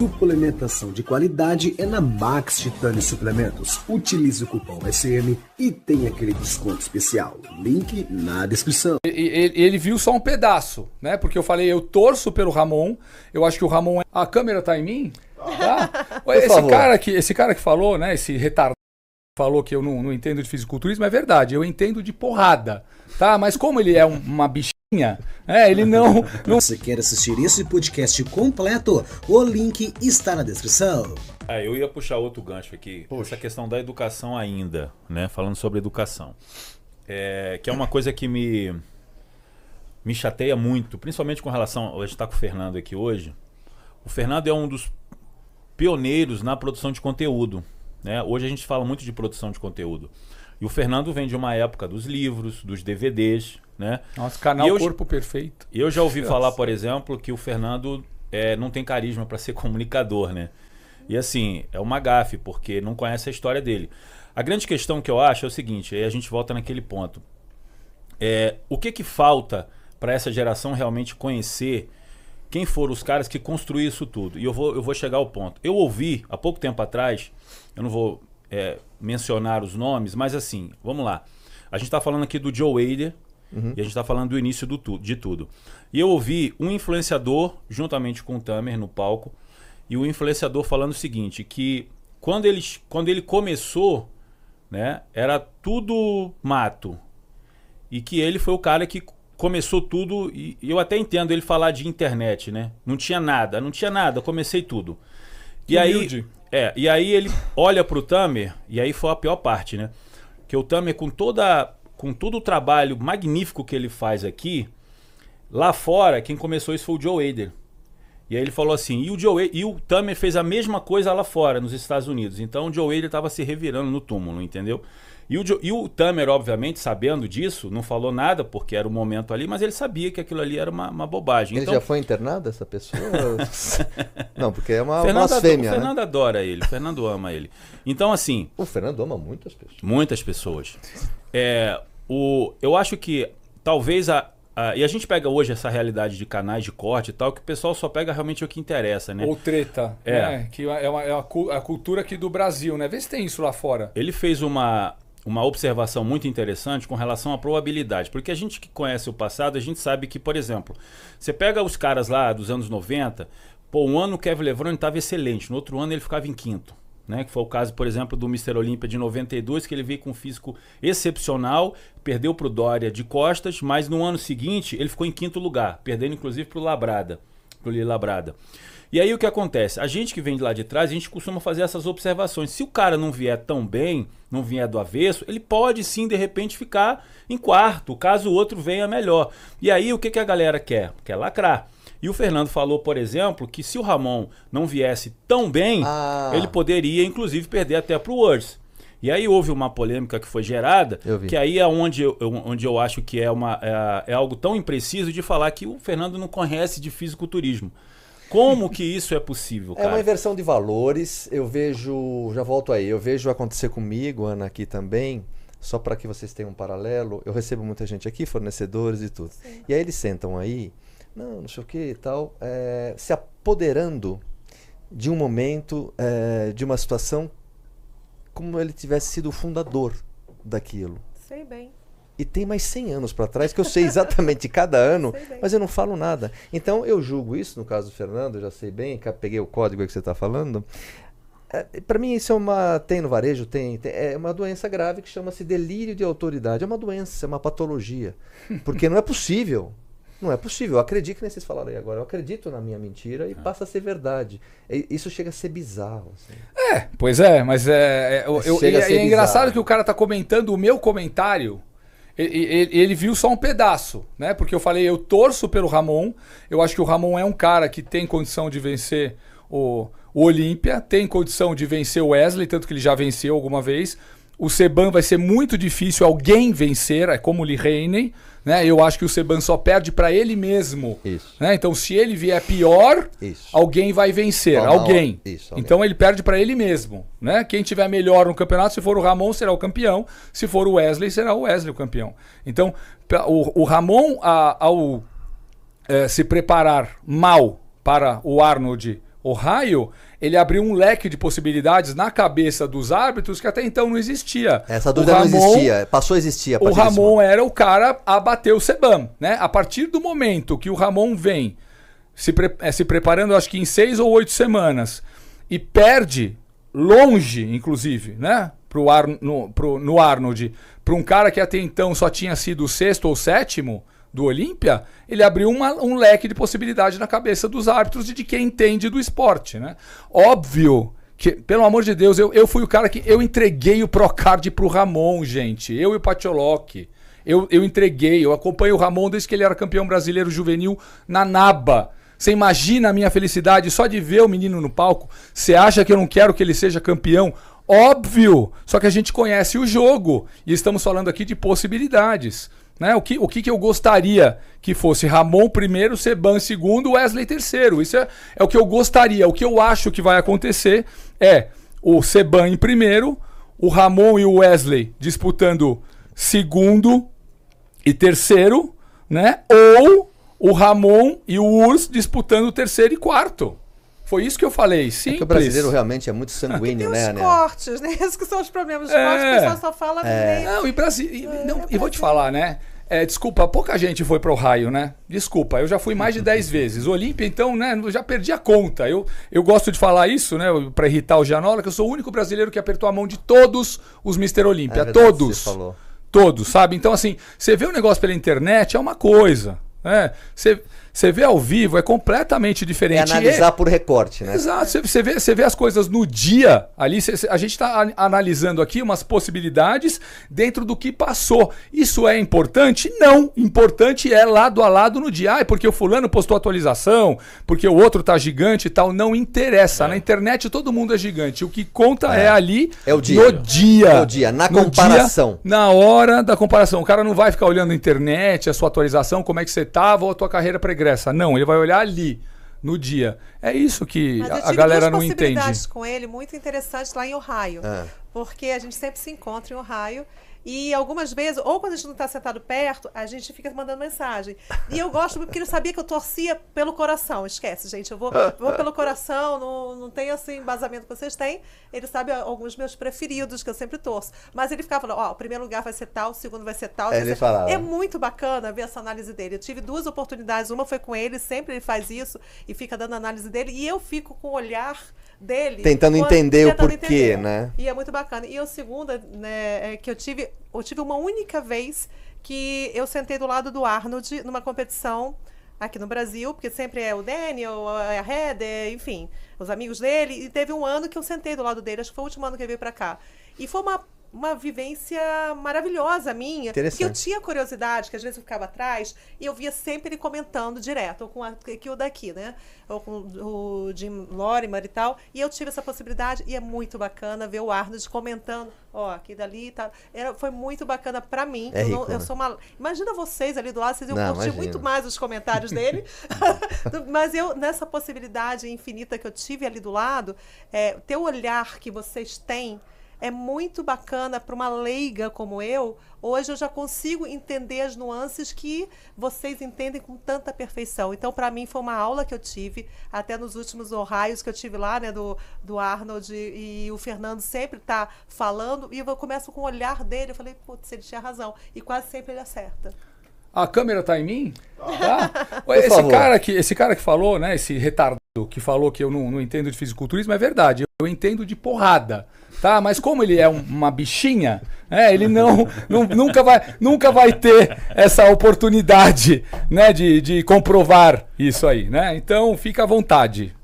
Suplementação de qualidade é na Max Titânio Suplementos. Utilize o cupom SM e tem aquele desconto especial. Link na descrição. Ele viu só um pedaço, né? Porque eu falei, eu torço pelo Ramon. Eu acho que o Ramon é... A câmera tá em mim? Tá? Esse cara que falou, né? Esse retardado falou que eu não entendo de fisiculturismo, é verdade. Eu entendo de porrada, tá? Mas como ele é uma bichinha, ele não... Você quer assistir esse podcast completo? O link está na descrição. Eu ia puxar outro gancho aqui. Essa questão da educação ainda, né? Falando sobre educação. Que é uma coisa que me chateia muito, principalmente com relação... A gente está com o Fernando aqui hoje. O Fernando é um dos pioneiros na produção de conteúdo, né? Hoje a gente fala muito de produção de conteúdo. E o Fernando vem de uma época dos livros, dos DVDs, né? Nosso canal Corpo Perfeito. Eu já ouvi falar, por exemplo, que o Fernando não tem carisma para ser comunicador, né? E assim, é uma gafe, porque não conhece a história dele. A grande questão que eu acho é o seguinte, aí a gente volta naquele ponto. O que falta para essa geração realmente conhecer quem foram os caras que construíram isso tudo? E eu vou chegar ao ponto. Eu ouvi, há pouco tempo atrás, eu não vou mencionar os nomes, mas assim, vamos lá. A gente está falando aqui do Joe Weider, e a gente está falando do início de tudo. E eu ouvi um influenciador, juntamente com o Tamer, no palco, e o influenciador falando o seguinte, que quando ele começou, né, era tudo mato. E que ele foi o cara que começou tudo, e eu até entendo ele falar de internet, né? Não tinha nada, comecei tudo. E aí, e aí ele olha pro Tamer, e aí foi a pior parte, né? Que o Tamer, com todo o trabalho magnífico que ele faz aqui, lá fora, quem começou isso foi o Joe Weider. E aí ele falou assim, e o Tamer fez a mesma coisa lá fora, nos Estados Unidos. Então o Joe Weider estava se revirando no túmulo, entendeu? E o Tamer, obviamente, sabendo disso, não falou nada, porque era o momento ali, mas ele sabia que aquilo ali era uma bobagem. Ele então, já foi internado, essa pessoa? Não, porque é uma blasfêmia, O Fernando adora ele, o Fernando ama ele. Então, assim... O Fernando ama muitas pessoas. Muitas pessoas. Eu acho que talvez e a gente pega hoje essa realidade de canais de corte e tal, que o pessoal só pega realmente o que interessa, né? Ou treta, né? Que é a cultura aqui do Brasil, né? Vê se tem isso lá fora. Ele fez uma observação muito interessante com relação à probabilidade. Porque a gente que conhece o passado, a gente sabe que, por exemplo, você pega os caras lá dos anos 90, um ano o Kevin Levrone estava excelente, no outro ano ele ficava em quinto. Né? Que foi o caso, por exemplo, do Mr. Olympia de 92, que ele veio com um físico excepcional, perdeu para o Dória de costas, mas no ano seguinte ele ficou em quinto lugar, perdendo inclusive para o Lili Labrada. E aí o que acontece? A gente que vem de lá de trás, a gente costuma fazer essas observações. Se o cara não vier tão bem, não vier do avesso, ele pode sim, de repente, ficar em quarto, caso o outro venha melhor. E aí o que a galera quer? Quer lacrar. E o Fernando falou, por exemplo, que se o Ramon não viesse tão bem, ele poderia, inclusive, perder até para o Words. E aí houve uma polêmica que foi gerada, que aí é onde eu acho que é algo tão impreciso de falar que o Fernando não conhece de fisiculturismo. Como que isso é possível, cara? É uma inversão de valores. Eu vejo, já volto aí, eu vejo acontecer comigo, Ana, aqui também, só para que vocês tenham um paralelo. Eu recebo muita gente aqui, fornecedores e tudo. Sim. E aí eles sentam aí, não sei o que e tal, se apoderando de um momento, de uma situação como ele tivesse sido o fundador daquilo. Sei bem. E tem mais 100 anos para trás, que eu sei exatamente cada ano, mas eu não falo nada. Então eu julgo isso, no caso do Fernando, eu já sei bem, peguei o código que você está falando. Para mim isso tem no varejo, é uma doença grave que chama-se delírio de autoridade. É uma doença, é uma patologia. Porque não é possível. Não é possível. Eu acredito que nem vocês falaram aí agora. Eu acredito na minha mentira e passa a ser verdade. Isso chega a ser bizarro. Assim. Pois é, mas é engraçado que o cara tá comentando o meu comentário. Ele viu só um pedaço, né? Porque eu falei, eu torço pelo Ramon. Eu acho que o Ramon é um cara que tem condição de vencer o Olímpia, tem condição de vencer o Wesley, tanto que ele já venceu alguma vez. O Seban vai ser muito difícil alguém vencer, é como o Lee Haney, né? Eu acho que o Seban só perde para ele mesmo. Isso. Né? Então, se ele vier pior, alguém vai vencer. Alguém. Então, ele perde para ele mesmo. Né? Quem tiver melhor no campeonato, se for o Ramon, será o campeão. Se for o Wesley, será o Wesley o campeão. Então, o Ramon, ao se preparar mal para o Arnold O raio, ele abriu um leque de possibilidades na cabeça dos árbitros que até então não existia. Essa dúvida não existia, passou a existir. O Ramon era o cara a bater o Sebam, né? A partir do momento que o Ramon vem se preparando, acho que em 6 ou 8 semanas, e perde longe, inclusive, né? No Arnold, para um cara que até então só tinha sido o 6º ou 7º do Olímpia, ele abriu um leque de possibilidade na cabeça dos árbitros e de quem entende do esporte, né? Óbvio que, pelo amor de Deus, eu fui o cara que... Eu entreguei o Procard pro Ramon, gente. Eu e o Patioloc. Eu entreguei, eu acompanho o Ramon desde que ele era campeão brasileiro juvenil na NABA. Você imagina a minha felicidade só de ver o menino no palco? Você acha que eu não quero que ele seja campeão? Óbvio! Só que a gente conhece o jogo e estamos falando aqui de possibilidades. Né? O que eu gostaria que fosse Ramon primeiro, Sebam segundo, Wesley terceiro. Isso é o que eu gostaria. O que eu acho que vai acontecer é o Sebam em primeiro, o Ramon e o Wesley disputando segundo e terceiro, né? Ou o Ramon e o Urs disputando terceiro e quarto. Foi isso que eu falei, simples. É que o brasileiro realmente é muito sanguíneo, né? Tem os cortes, né? Esses que são os problemas. Os cortes, o pessoal só fala... Não, e vou te falar, né? Desculpa, pouca gente foi pro raio, né? Desculpa, eu já fui mais de 10 vezes. Olímpia, então, né? Eu já perdi a conta. Eu gosto de falar isso, né? Pra irritar o Gianola, que eu sou o único brasileiro que apertou a mão de todos os Mr. Olímpia. Todos. Você falou. Todos, sabe? Então, assim, você vê o negócio pela internet, é uma coisa. Você vê ao vivo, é completamente diferente. É analisar por recorte, né? Exato, você vê as coisas no dia ali, a gente está analisando aqui umas possibilidades dentro do que passou. Isso é importante? Não. Importante é lado a lado no dia. Porque o fulano postou atualização, porque o outro tá gigante e tal. Não interessa. Na internet todo mundo é gigante. O que conta é ali no dia. É o dia, na comparação. Na hora da comparação. O cara não vai ficar olhando a internet, a sua atualização, como é que você tava ou a tua carreira pregressa. Não, ele vai olhar ali, no dia. É isso que a galera não entende. Eu tive 2 possibilidades com ele muito interessantes lá em Ohio. Porque a gente sempre se encontra em Ohio. E algumas vezes, ou quando a gente não está sentado perto, a gente fica mandando mensagem. E eu gosto porque ele sabia que eu torcia pelo coração. Esquece, gente. Eu vou pelo coração, não tem assim embasamento que vocês têm. Ele sabe alguns meus preferidos que eu sempre torço. Mas ele ficava falando, o primeiro lugar vai ser tal, o segundo vai ser tal. É muito bacana ver essa análise dele. Eu tive 2 oportunidades, uma foi com ele, sempre ele faz isso e fica dando a análise dele. E eu fico com o olhar dele. Tentando entender o porquê, né? E é muito bacana. E a segunda, né, que eu tive uma única vez que eu sentei do lado do Arnold numa competição aqui no Brasil, porque sempre é o Daniel, a Heather, enfim, os amigos dele. E teve um ano que eu sentei do lado dele, acho que foi o último ano que ele veio pra cá. E foi uma vivência maravilhosa minha, que eu tinha curiosidade, que às vezes eu ficava atrás e eu via sempre ele comentando direto, ou com o daqui, né? Ou com o Jim Lorimer e tal, e eu tive essa possibilidade e é muito bacana ver o Arnold comentando, aqui dali e tal. Foi muito bacana pra mim. Eu sou uma... Imagina vocês ali do lado, vocês iam curtir muito mais os comentários dele, mas eu, nessa possibilidade infinita que eu tive ali do lado, ter o olhar que vocês têm é muito bacana para uma leiga como eu. Hoje eu já consigo entender as nuances que vocês entendem com tanta perfeição. Então, para mim, foi uma aula que eu tive, até nos últimos Ohios que eu tive lá, né, do Arnold, e o Fernando sempre tá falando, e eu começo com o olhar dele, eu falei, putz, ele tinha razão. E quase sempre ele acerta. A câmera tá em mim? Tá? Esse cara que falou, né, esse retardado que falou que eu não entendo de fisiculturismo, é verdade. Eu entendo de porrada, tá? Mas como ele é uma bichinha, ele nunca vai ter essa oportunidade, né, de comprovar isso aí, né? Então fica à vontade.